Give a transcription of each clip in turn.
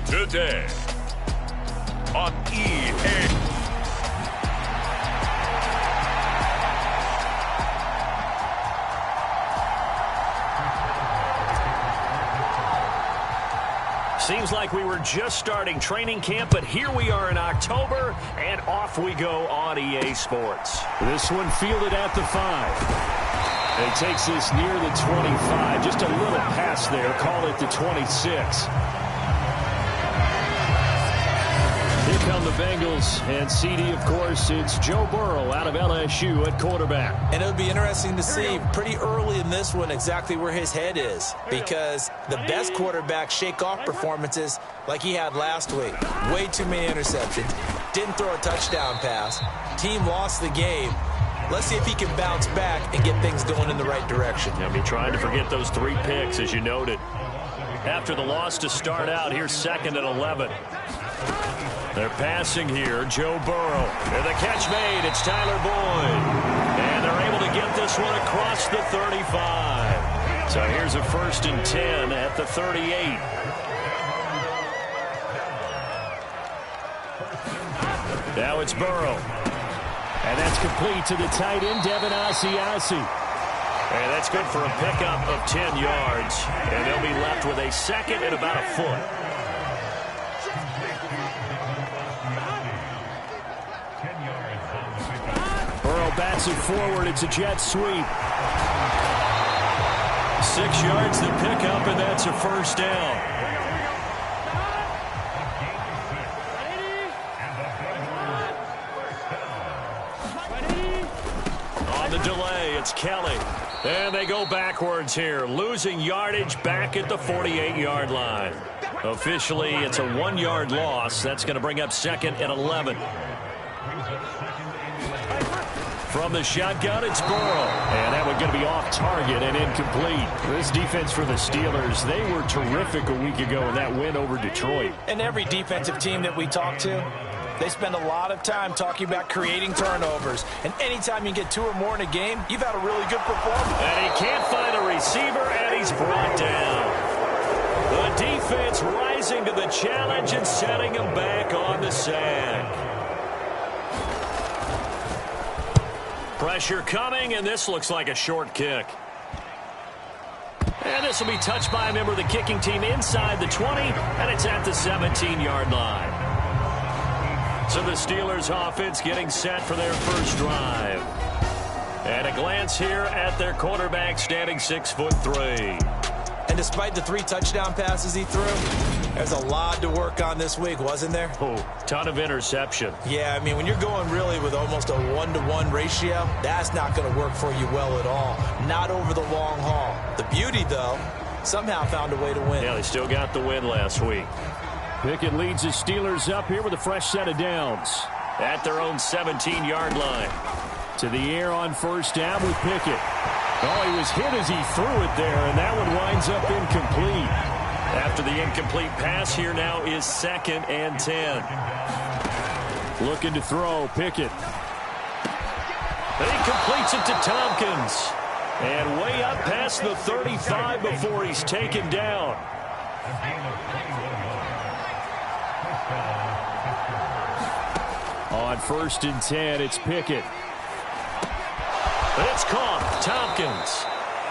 today on EA. Seems like we were just starting training camp, but here we are in October, and off we go on EA Sports. This one fielded at the 5. And it takes this near the 25. Just a little pass there. Call it the 26. Here come the Bengals, and CD, of course, it's Joe Burrow out of LSU at quarterback. And it'll be interesting to see pretty early in this one exactly where his head is, because the best quarterbacks shake off performances like he had last week. Way too many interceptions. Didn't throw a touchdown pass. Team lost the game. Let's see if he can bounce back and get things going in the right direction. I'll be trying to forget those 3 picks, as you noted. After the loss to start out, here's 2nd and 11. They're passing here, Joe Burrow. And the catch made, it's Tyler Boyd. And they're able to get this one across the 35. So here's a 1st and 10 at the 38. Now it's Burrow. And that's complete to the tight end, Devin Asiasi. And that's good for a pickup of 10 yards. And they'll be left with a 2nd and about a foot. Burrow bats it forward. It's a jet sweep. 6 yards the pickup, and that's a 1st down. On the delay, it's Kelly. And they go backwards here, losing yardage back at the 48-yard line. Officially, it's a 1-yard loss. That's going to bring up 2nd and 11. From the shotgun, it's Burrow. And that one going to be off target and incomplete. This defense for the Steelers, they were terrific a week ago in that win over Detroit. And every defensive team that we talk to, they spend a lot of time talking about creating turnovers. And anytime you get 2 or more in a game, you've had a really good performance. And he can't find a receiver, and he's brought down. The defense rising to the challenge and setting him back on the sack. Pressure coming, and this looks like a short kick. And this will be touched by a member of the kicking team inside the 20, and it's at the 17-yard line. So the Steelers offense getting set for their first drive. And a glance here at their quarterback, standing 6'3". And despite the 3 touchdown passes he threw, there's a lot to work on this week, wasn't there? Oh, ton of interception. Yeah, I mean, when you're going really with almost a 1-to-1 ratio, that's not going to work for you well at all. Not over the long haul. The beauty, though, somehow found a way to win. Yeah, they still got the win last week. Pickett leads the Steelers up here with a fresh set of downs. At their own 17-yard line. To the air on 1st down with Pickett. Oh, he was hit as he threw it there, and that one winds up incomplete. After the incomplete pass, here now is 2nd and 10. Looking to throw, Pickett. And he completes it to Tompkins. And way up past the 35 before he's taken down. On 1st and 10, it's Pickett. It's caught. Tompkins.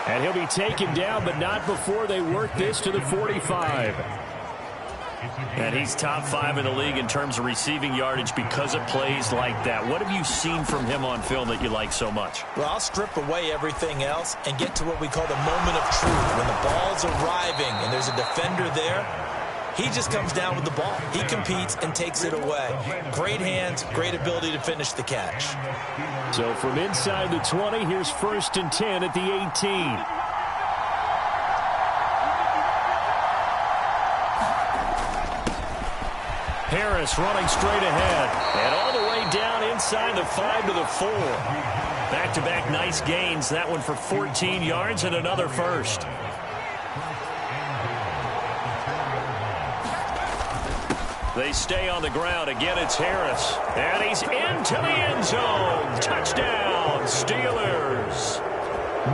And he'll be taken down, but not before they work this to the 45. And he's top 5 in the league in terms of receiving yardage because of plays like that. What have you seen from him on film that you like so much? Well, I'll strip away everything else and get to what we call the moment of truth. When the ball's arriving and there's a defender there, he just comes down with the ball. He competes and takes it away. Great hands, great ability to finish the catch. So from inside the 20, here's 1st and 10 at the 18. Harris running straight ahead. And all the way down inside the 5 to the 4. Back-to-back nice gains. That one for 14 yards and another 1st. They stay on the ground. Again, it's Harris. And he's into the end zone. Touchdown, Steelers.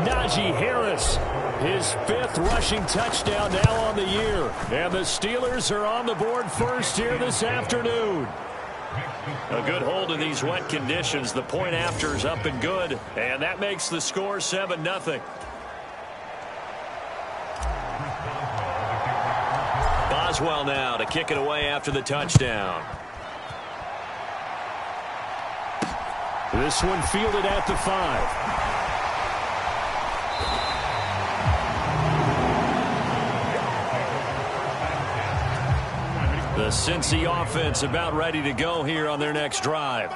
Najee Harris, his 5th rushing touchdown now on the year. And the Steelers are on the board first here this afternoon. A good hold in these wet conditions. The point after is up and good. And that makes the score 7-0. Boswell now to kick it away after the touchdown. This one fielded at the 5. The Cincy offense about ready to go here on their next drive.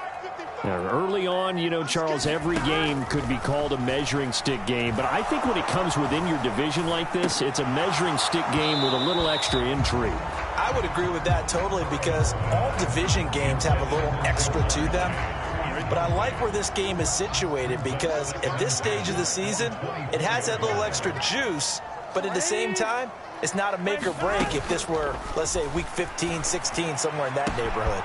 Now, early on, you know, Charles, every game could be called a measuring stick game. But I think when it comes within your division like this, it's a measuring stick game with a little extra intrigue. I would agree with that totally because all division games have a little extra to them. But I like where this game is situated because at this stage of the season, it has that little extra juice. But at the same time, it's not a make or break if this were, let's say, week 15, 16, somewhere in that neighborhood.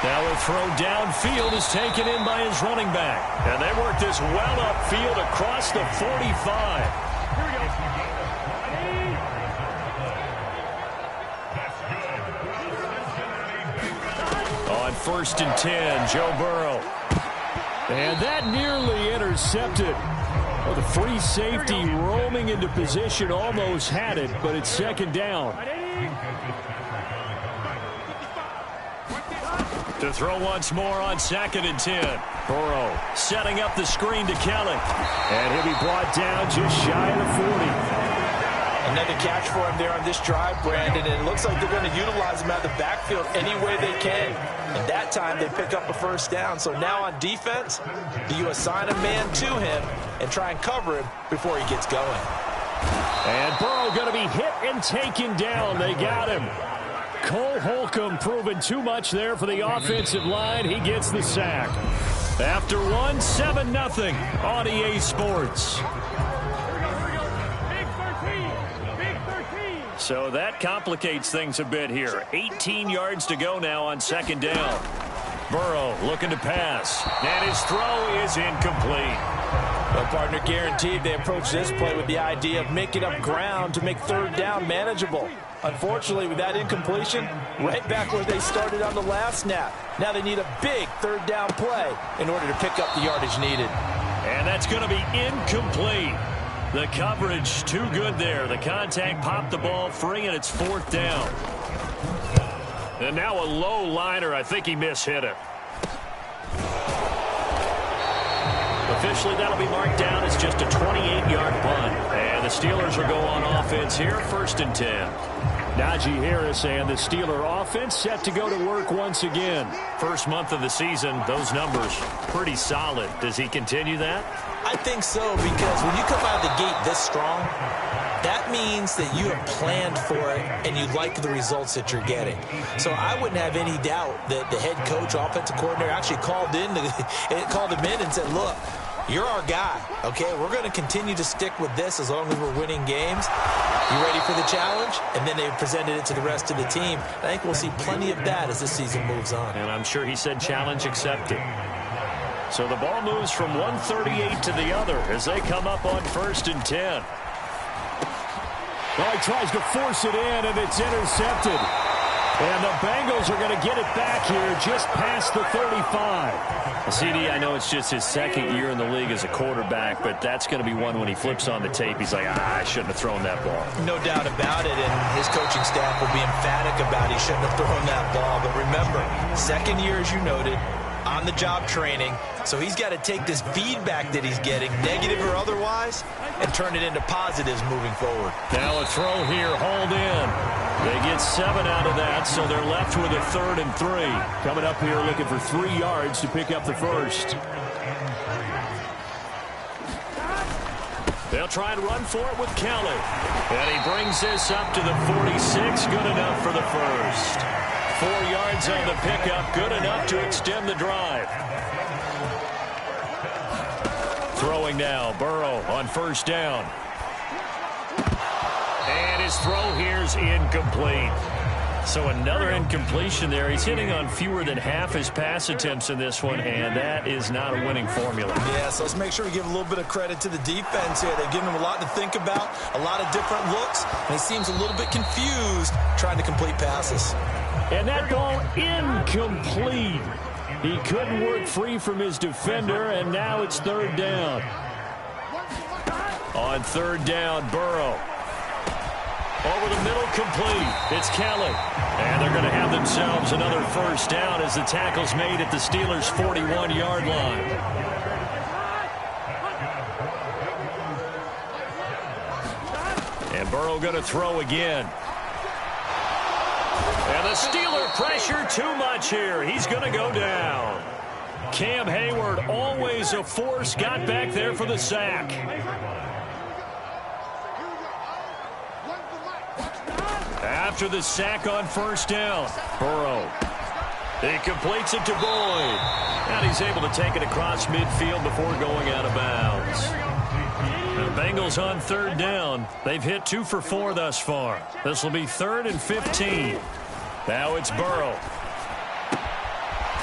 Now a throw downfield is taken in by his running back. And they work this well upfield across the 45. Here we go. On 1st and 10, Joe Burrow. And that nearly intercepted. Well, the free safety roaming into position almost had it, but it's 2nd down. To throw once more on 2nd and 10. Burrow setting up the screen to Kelly. And he'll be brought down just shy of the 40. Another catch for him there on this drive, Brandon, and it looks like they're going to utilize him out of the backfield any way they can. And that time they pick up a 1st down. So now on defense, you assign a man to him and try and cover him before he gets going. And Burrow going to be hit and taken down. They got him. Cole Holcomb proving too much there for the offensive line. He gets the sack. After one, 7-0 on EA Sports. So that complicates things a bit here. 18 yards to go now on 2nd down. Burrow looking to pass. And his throw is incomplete. Well, partner, guaranteed they approach this play with the idea of making up ground to make 3rd down manageable. Unfortunately, with that incompletion, right back where they started on the last snap. Now they need a big 3rd down play in order to pick up the yardage needed. And that's going to be incomplete. The coverage too good there. The contact popped the ball free, and it's 4th down. And now a low liner. I think he mishit it. Officially, that'll be marked down as just a 28-yard punt. And the Steelers will go on offense here, 1st and 10. Najee Harris and the Steeler offense set to go to work once again. First month of the season, those numbers pretty solid. Does he continue that? I think so, because when you come out of the gate this strong, that means that you have planned for it and you like the results that you're getting. So I wouldn't have any doubt that the head coach, offensive coordinator, actually called him in and said, look, you're our guy, okay? We're going to continue to stick with this as long as we're winning games. You ready for the challenge? And then they presented it to the rest of the team. I think we'll see plenty of that as this season moves on. And I'm sure he said challenge accepted. So the ball moves from 138 to the other as they come up on 1st and 10. Well, he tries to force it in, and it's intercepted. And the Bengals are going to get it back here just past the 35. CD, I know it's just his 2nd year in the league as a quarterback, but that's going to be one when he flips on the tape. He's like, I shouldn't have thrown that ball. No doubt about it, and his coaching staff will be emphatic about he shouldn't have thrown that ball. But remember, 2nd year, as you noted, on-the-job training, so he's got to take this feedback that he's getting, negative or otherwise, and turn it into positives moving forward. Now a throw here, hauled in. They get 7 out of that, so they're left with a 3rd and 3. Coming up here looking for 3 yards to pick up the 1st. They'll try and run for it with Kelly. And he brings this up to the 46, good enough for the 1st. 4 yards on the pickup, good enough to extend the drive. Throwing now, Burrow on 1st down. And his throw here's incomplete. So another incompletion there. He's hitting on fewer than half his pass attempts in this one, and that is not a winning formula. Yeah, so let's make sure we give a little bit of credit to the defense here. They're giving him a lot to think about, a lot of different looks, and he seems a little bit confused trying to complete passes. And that ball incomplete. He couldn't work free from his defender, and now it's third down. On third down, Burrow. Over the middle, complete. It's Kelly. And they're going to have themselves another first down as the tackle's made at the Steelers' 41-yard line. And Burrow going to throw again. And the Steeler pressure too much here. He's going to go down. Cam Hayward, always a force, got back there for the sack. After the sack on first down, Burrow. He completes it to Boyd. And he's able to take it across midfield before going out of bounds. The Bengals on third down. They've hit 2 for 4 thus far. This will be 3rd and 15. Now it's Burrow.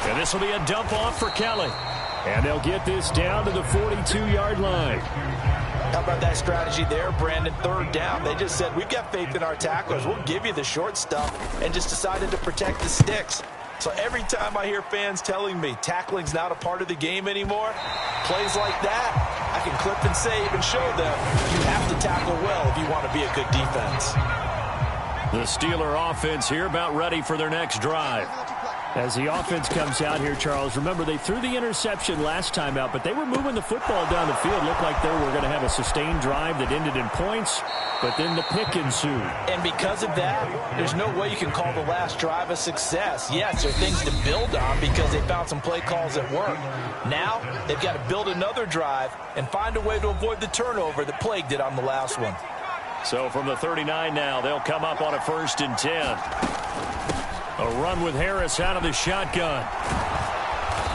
And this will be a dump off for Kelly. And they'll get this down to the 42-yard line. How about that strategy there, Brandon? Third down. They just said, we've got faith in our tacklers. We'll give you the short stuff, and just decided to protect the sticks. So every time I hear fans telling me tackling's not a part of the game anymore, plays like that, I can clip and save and show them you have to tackle well if you want to be a good defense. The Steeler offense here about ready for their next drive. As the offense comes out here, Charles, remember they threw the interception last time out, but they were moving the football down the field. Looked like they were going to have a sustained drive that ended in points, but then the pick ensued. And because of that, there's no way you can call the last drive a success. Yes, there are things to build on because they found some play calls that work. Now, they've got to build another drive and find a way to avoid the turnover that plagued it on the last one. So from the 39 now, they'll come up on a 1st and 10. A run with Harris out of the shotgun.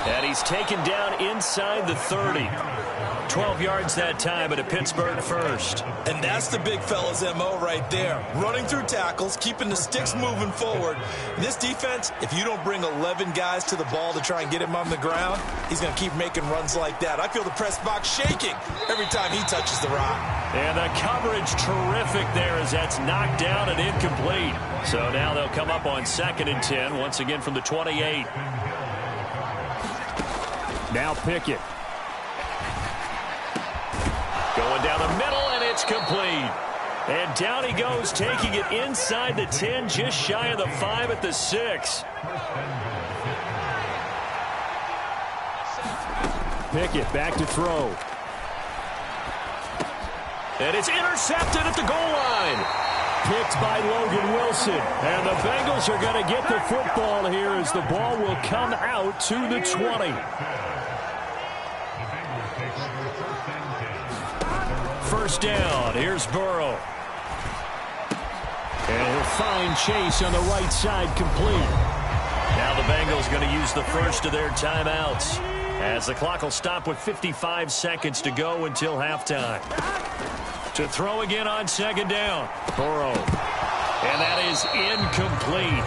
And he's taken down inside the 30. 12 yards that time at a Pittsburgh first. And that's the big fella's MO right there. Running through tackles, keeping the sticks moving forward. This defense, if you don't bring 11 guys to the ball to try and get him on the ground, he's going to keep making runs like that. I feel the press box shaking every time he touches the rock. And the coverage terrific there as that's knocked down and incomplete. So now they'll come up on 2nd and 10, once again from the 28. Now Pickett. Going down the middle, and it's complete. And down he goes, taking it inside the 10, just shy of the 5 at the 6. Pickett back to throw. And it's intercepted at the goal line. Picked by Logan Wilson. And the Bengals are going to get the football here as the ball will come out to the 20. First down, here's Burrow. And he'll find Chase on the right side, complete. Now the Bengals going to use the first of their timeouts as the clock will stop with 55 seconds to go until halftime. To throw again on 2nd down, Burrow. And that is incomplete.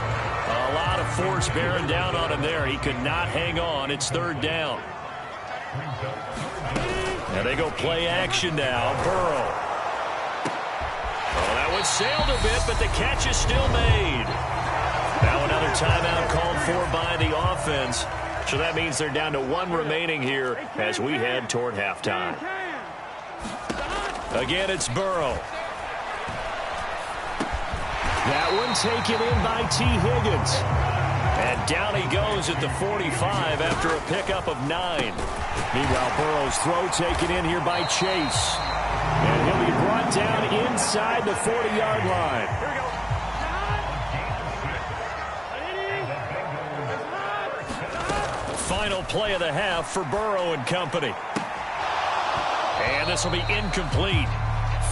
A lot of force bearing down on him there. He could not hang on. It's 3rd down. And they go play action now. Burrow. Oh, that one sailed a bit, but the catch is still made. Now another timeout called for by the offense. So that means they're down to 1 remaining here as we head toward halftime. Again, it's Burrow. That one taken in by T. Higgins. And down he goes at the 45 after a pickup of 9. Meanwhile, Burrow's throw taken in here by Chase. And he'll be brought down inside the 40-yard line. Final play of the half for Burrow and company. And this will be incomplete.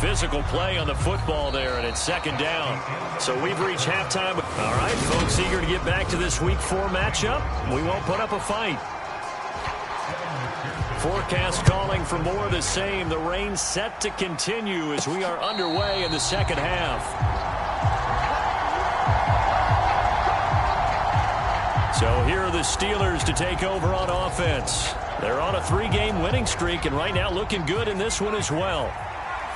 Physical play on the football there, and it's 2nd down. So we've reached halftime. All right, folks, eager to get back to this Week 4 matchup. We won't put up a fight. Forecast calling for more of the same. The rain set to continue as we are underway in the 2nd half. So here are the Steelers to take over on offense. They're on a 3-game winning streak, and right now looking good in this one as well.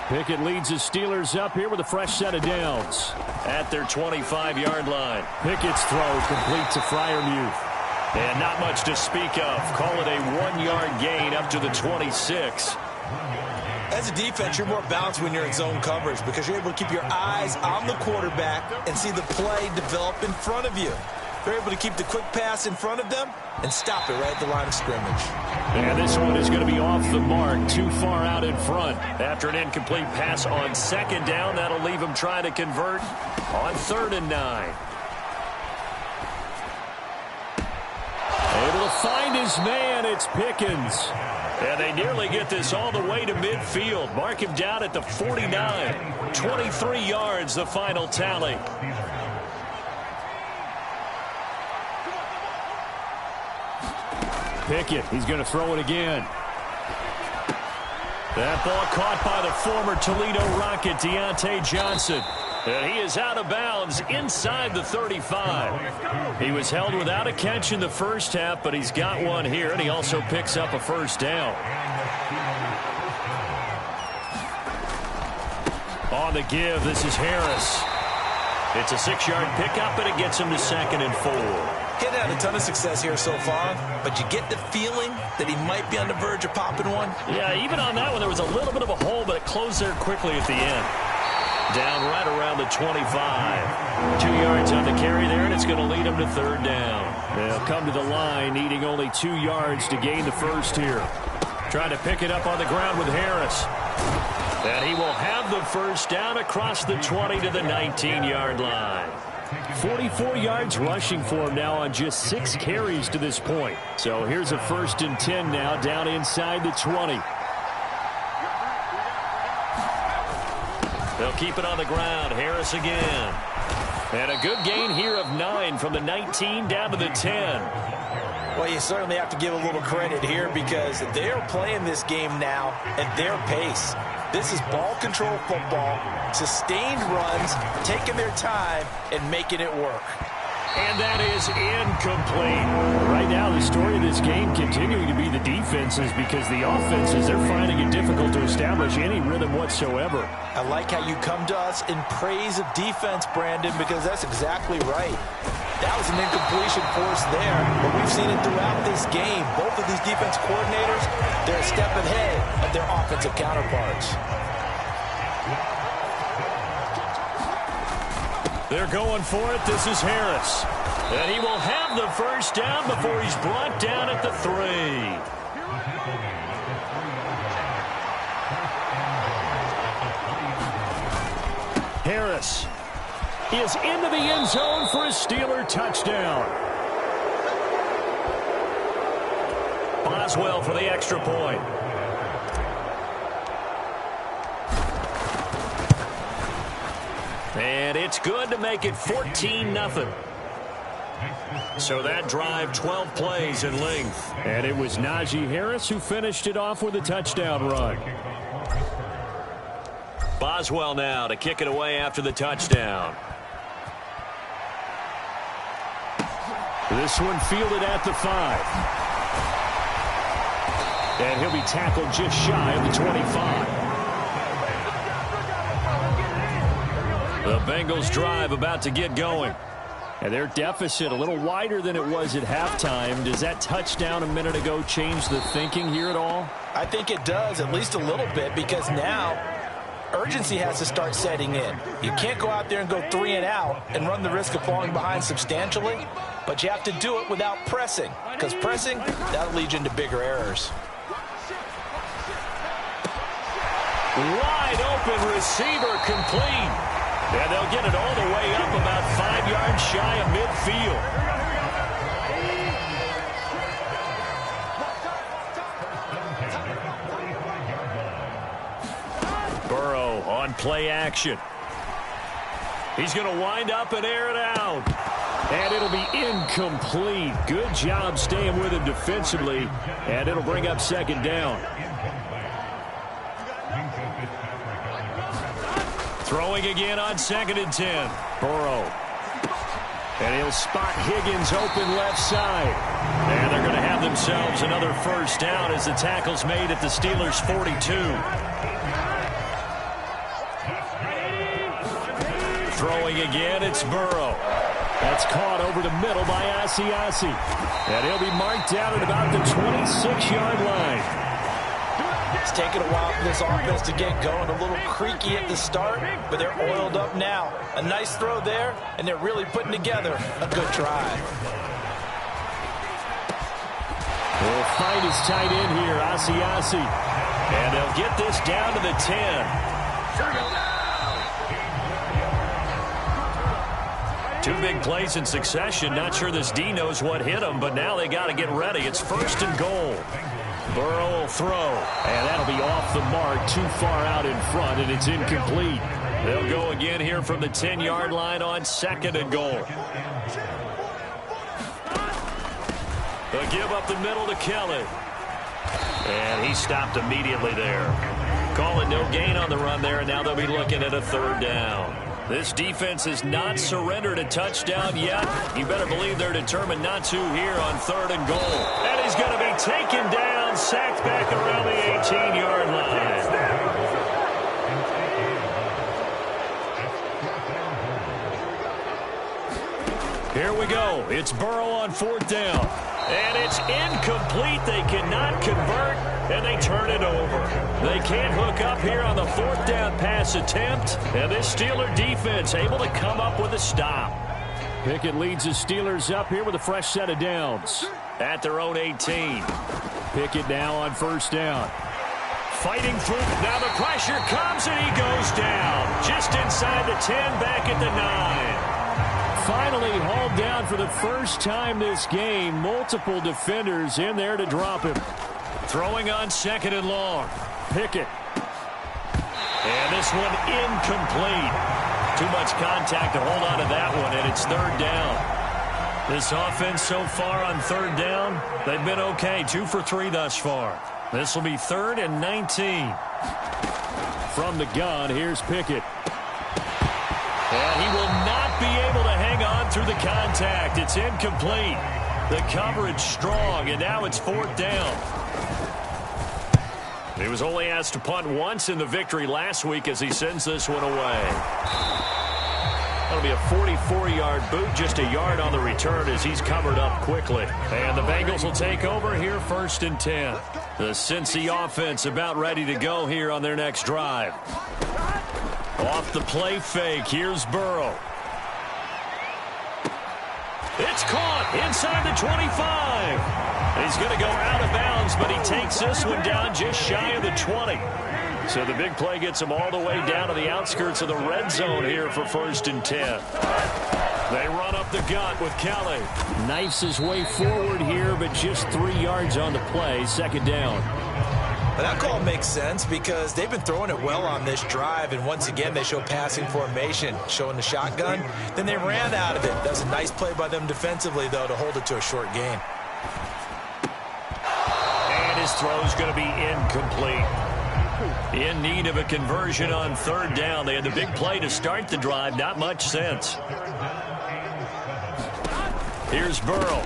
Pickett leads the Steelers up here with a fresh set of downs. At their 25-yard line. Pickett's throw complete to Freiermuth. And not much to speak of. Call it a 1-yard gain up to the 26. As a defense, you're more balanced when you're in zone coverage because you're able to keep your eyes on the quarterback and see the play develop in front of you. You're able to keep the quick pass in front of them and stop it right at the line of scrimmage. And this one is going to be off the mark, too far out in front. After an incomplete pass on 2nd down, that'll leave him trying to convert on 3rd and 9. Able to find his man, it's Pickens. And they nearly get this all the way to midfield. Mark him down at the 49. 23 yards, the final tally. Pickett, he's going to throw it again. That ball caught by the former Toledo Rocket, Deontay Johnson. And he is out of bounds inside the 35. He was held without a catch in the first half, but he's got one here, and he also picks up a first down. On the give, this is Harris. It's a 6-yard pickup, and it gets him to 2nd and 4. He hadn't had a ton of success here so far, but you get the feeling that he might be on the verge of popping one. Yeah, even on that one, there was a little bit of a hole, but it closed there quickly at the end. Down right around the 25. 2 yards on the carry there, and it's going to lead him to 3rd down. They'll come to the line, needing only 2 yards to gain the first here. Trying to pick it up on the ground with Harris. And he will have the first down across the 20 to the 19-yard line. 44 yards rushing for him now on just 6 carries to this point. So here's a 1st and 10 now down inside the 20. They'll keep it on the ground. Harris again. And a good gain here of 9 from the 19 down to the 10. Well, you certainly have to give a little credit here because they're playing this game now at their pace. This is ball control football, sustained runs, taking their time, and making it work. And that is incomplete. Right now, the story of this game continuing to be the defenses because the offenses, they're finding it difficult to establish any rhythm whatsoever. I like how you come to us in praise of defense, Brandon, because that's exactly right. That was an incompletion force there, but we've seen it throughout this game. Both of these defense coordinators, they're a step ahead of their offensive counterparts. They're going for it. This is Harris. And he will have the first down before he's brought down at the 3. Harris is into the end zone for a Steeler touchdown. Boswell for the extra point. And it's good to make it 14-0. So that drive, 12 plays in length. And it was Najee Harris who finished it off with a touchdown run. Boswell now to kick it away after the touchdown. This one fielded at the 5. And he'll be tackled just shy of the 25. The Bengals drive about to get going. And their deficit a little wider than it was at halftime. Does that touchdown a minute ago change the thinking here at all? I think it does, at least a little bit, because now urgency has to start setting in. You can't go out there and go 3 and out and run the risk of falling behind substantially, but you have to do it without pressing, because pressing, that'll lead you into bigger errors. Wide open receiver complete. And they'll get it all the way up about 5 yards shy of midfield. Burrow on play action. He's going to wind up and air it out. And it'll be incomplete. Good job staying with him defensively. And it'll bring up 2nd down. Throwing again on 2nd and 10. Burrow. And he'll spot Higgins open left side. And they're going to have themselves another first down as the tackle's made at the Steelers' 42. Throwing again, it's Burrow. That's caught over the middle by Asiasi. And he'll be marked down at about the 26-yard line. It's taken a while for this offense to get going. A little creaky at the start, but they're oiled up now. A nice throw there, and they're really putting together a good drive. He'll find his tight end here, Asiasi. And they'll get this down to the 10. Two big plays in succession. Not sure this D knows what hit him, but now they got to get ready. It's 1st and goal. Burrow will throw. And that'll be off the mark, too far out in front, and it's incomplete. They'll go again here from the 10-yard line on 2nd and goal. They'll give up the middle to Kelly. And he stopped immediately there. Call it no gain on the run there, and now they'll be looking at a 3rd down. This defense has not surrendered a touchdown yet. You better believe they're determined not to here on 3rd and goal. And he's going to be taken down, sacked back around the 18-yard line. Here we go. It's Burrow on 4th down. And it's incomplete. They cannot convert, and they turn it over. They can't hook up here on the 4th down pass attempt. And this Steeler defense able to come up with a stop. Pickett leads the Steelers up here with a fresh set of downs. At their own 18. Pickett now on 1st down. Fighting through. Now the pressure comes, and he goes down. Just inside the 10, back at the 9. Finally hauled down for the first time this game. Multiple defenders in there to drop him. Throwing on 2nd and long. Pickett. And this one incomplete. Too much contact to hold on to that one, and it's 3rd down. This offense so far on 3rd down, they've been okay. 2 for 3 thus far. This will be 3rd and 19. From the gun, here's Pickett. And he will not be able to hang on through the contact. It's incomplete. The coverage strong, and now it's 4th down. He was only asked to punt once in the victory last week as he sends this one away. That'll be a 44-yard boot, just a yard on the return as he's covered up quickly. And the Bengals will take over here 1st and 10. The Cincy offense about ready to go here on their next drive. Off the play fake, here's Burrow. It's caught inside the 25. He's going to go out of bounds, but he takes this one down just shy of the 20. So the big play gets him all the way down to the outskirts of the red zone here for 1st and 10. They run up the gut with Kelly. Knifes his way forward here, but just 3 yards on the play. 2nd down. That call makes sense because they've been throwing it well on this drive, and once again they show passing formation, showing the shotgun. Then they ran out of it. That was a nice play by them defensively, though, to hold it to a short gain. And his throw's going to be incomplete. In need of a conversion on 3rd down. They had the big play to start the drive. Not much sense. Here's Burrow.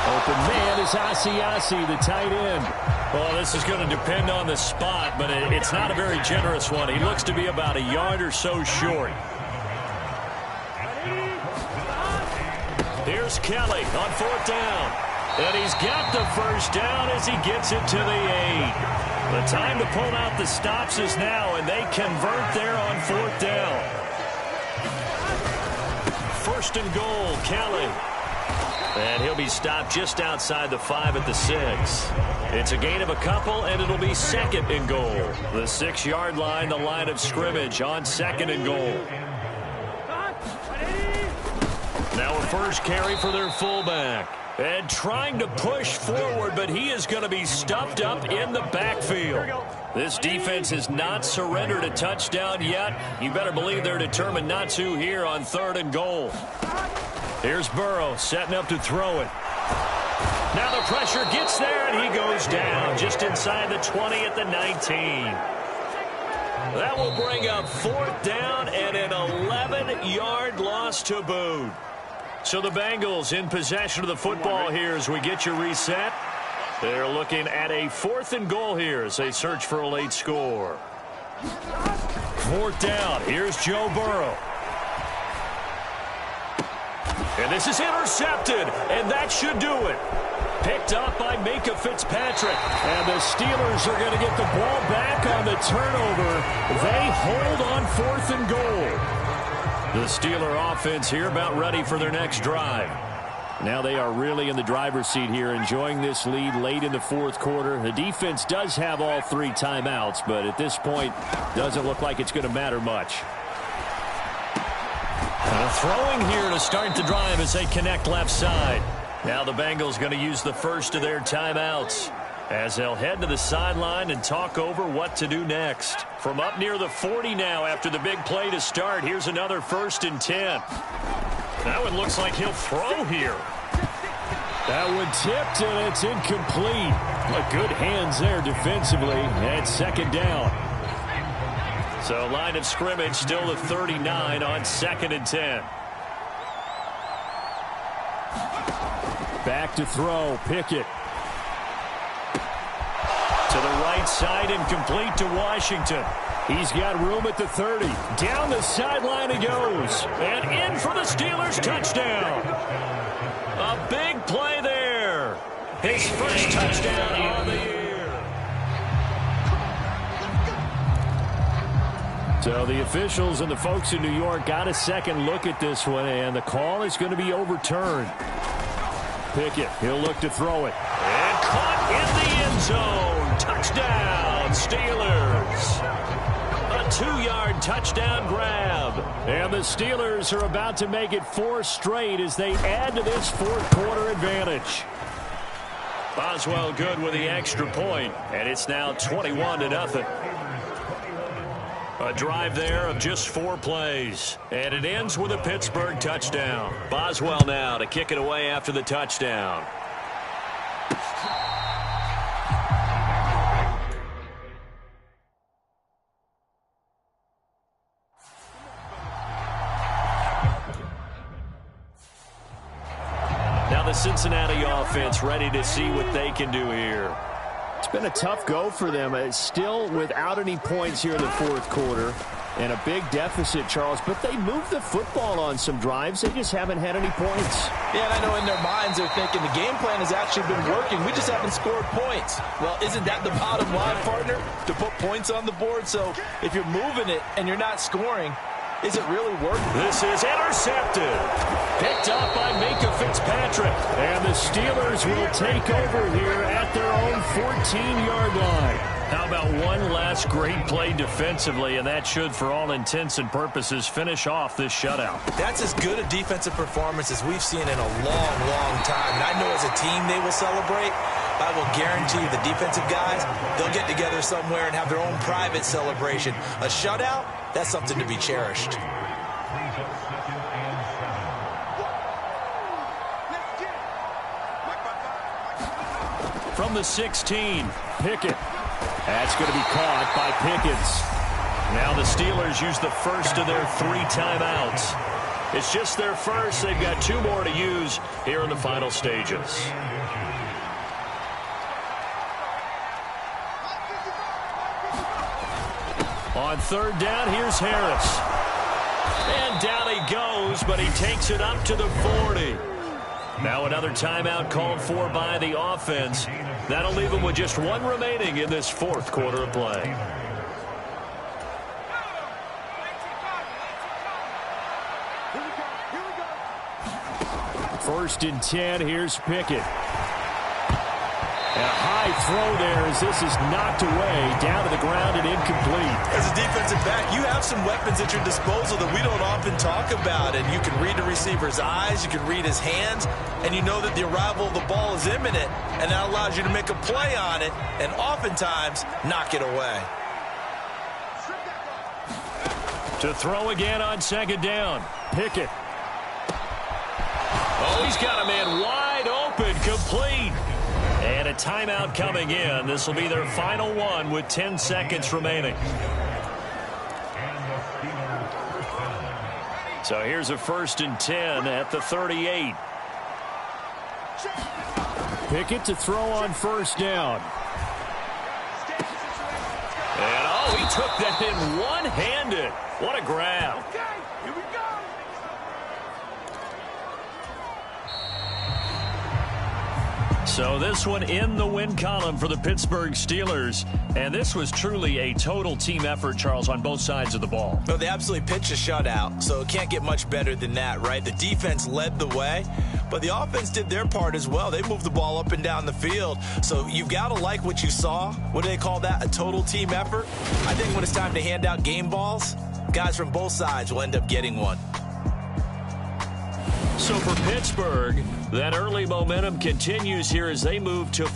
Open man is Asiasi, the tight end. Well, this is going to depend on the spot, but it's not a very generous one. He looks to be about a yard or so short. Here's Kelly on 4th down. And he's got the first down as he gets it to the 8. The time to pull out the stops is now, and they convert there on 4th down. 1st and goal, Kelly. And he'll be stopped just outside the 5 at the 6. It's a gain of a couple, and it'll be 2nd and goal. The 6-yard line, the line of scrimmage on 2nd and goal. Now a first carry for their fullback. And trying to push forward, but he is going to be stuffed up in the backfield. This defense has not surrendered a touchdown yet. You better believe they're determined not to here on 3rd and goal. Here's Burrow setting up to throw it. Now the pressure gets there, and he goes down just inside the 20 at the 19. That will bring up 4th down and an 11-yard loss to boot. So the Bengals in possession of the football here as we get your reset. They're looking at a 4th and goal here as they search for a late score. 4th down. Here's Joe Burrow. And this is intercepted, and that should do it. Picked up by Micah Fitzpatrick. And the Steelers are going to get the ball back on the turnover. They hold on 4th and goal. The Steeler offense here about ready for their next drive. Now they are really in the driver's seat here, enjoying this lead late in the 4th quarter. The defense does have all 3 timeouts, but at this point, doesn't look like it's going to matter much. Throwing here to start the drive as they connect left side. Now the Bengals going to use the first of their timeouts as they'll head to the sideline and talk over what to do next. From up near the 40 now after the big play to start, here's another 1st and 10. That one looks like he'll throw here. That one tipped, and it's incomplete. Good hands there defensively at 2nd down. So line of scrimmage still the 39 on 2nd and 10. Back to throw, Pickett. To the right side and complete to Washington. He's got room at the 30. Down the sideline he goes. And in for the Steelers touchdown. A big play there. His first touchdown on the year. So the officials and the folks in New York got a second look at this one, and the call is going to be overturned. Pickett, he'll look to throw it. And caught in the end zone. Touchdown, Steelers. A 2-yard touchdown grab. And the Steelers are about to make it 4 straight as they add to this 4th quarter advantage. Boswell good with the extra point, and it's now 21-0. A drive there of just 4 plays. And it ends with a Pittsburgh touchdown. Boswell now to kick it away after the touchdown. Now the Cincinnati offense ready to see what they can do here. It's been a tough go for them. It's still without any points here in the 4th quarter. And a big deficit, Charles. But they moved the football on some drives. They just haven't had any points. Yeah, and I know in their minds they're thinking the game plan has actually been working. We just haven't scored points. Well, isn't that the bottom line, partner? To put points on the board. So if you're moving it and you're not scoring, is it really working? This is intercepted. Picked up by Micah Fitzpatrick. And the Steelers will take over here at their own 14-yard line. How about one last great play defensively, and that should, for all intents and purposes, finish off this shutout. That's as good a defensive performance as we've seen in a long, long time. And I know as a team they will celebrate. I will guarantee you the defensive guys, they'll get together somewhere and have their own private celebration. A shutout, that's something to be cherished. From the 16, Pickett. That's going to be caught by Pickens. Now the Steelers use the first of their 3 timeouts. It's just their first. They've got 2 more to use here in the final stages. On 3rd down, here's Harris. And down he goes, but he takes it up to the 40. Now another timeout called for by the offense. That'll leave them with just 1 remaining in this 4th quarter of play. First and 10, here's Pickett. And a high throw there as this is knocked away, down to the ground and incomplete. As a defensive back, you have some weapons at your disposal that we don't often talk about. And you can read the receiver's eyes, you can read his hands, and you know that the arrival of the ball is imminent, and that allows you to make a play on it and oftentimes knock it away. To throw again on 2nd down, Pickett. Oh, he's got a man wide open, complete. And a timeout coming in. This will be their final one with 10 seconds remaining. So here's a 1st and 10 at the 38. Pickett to throw on 1st down. And, oh, he took that in one-handed. What a grab. Here we go. So this one in the win column for the Pittsburgh Steelers. And this was truly a total team effort, Charles, on both sides of the ball. No, they absolutely pitched a shutout, so it can't get much better than that, right? The defense led the way, but the offense did their part as well. They moved the ball up and down the field, so you've got to like what you saw. What do they call that? A total team effort? I think when it's time to hand out game balls, guys from both sides will end up getting one. So for Pittsburgh, that early momentum continues here as they move to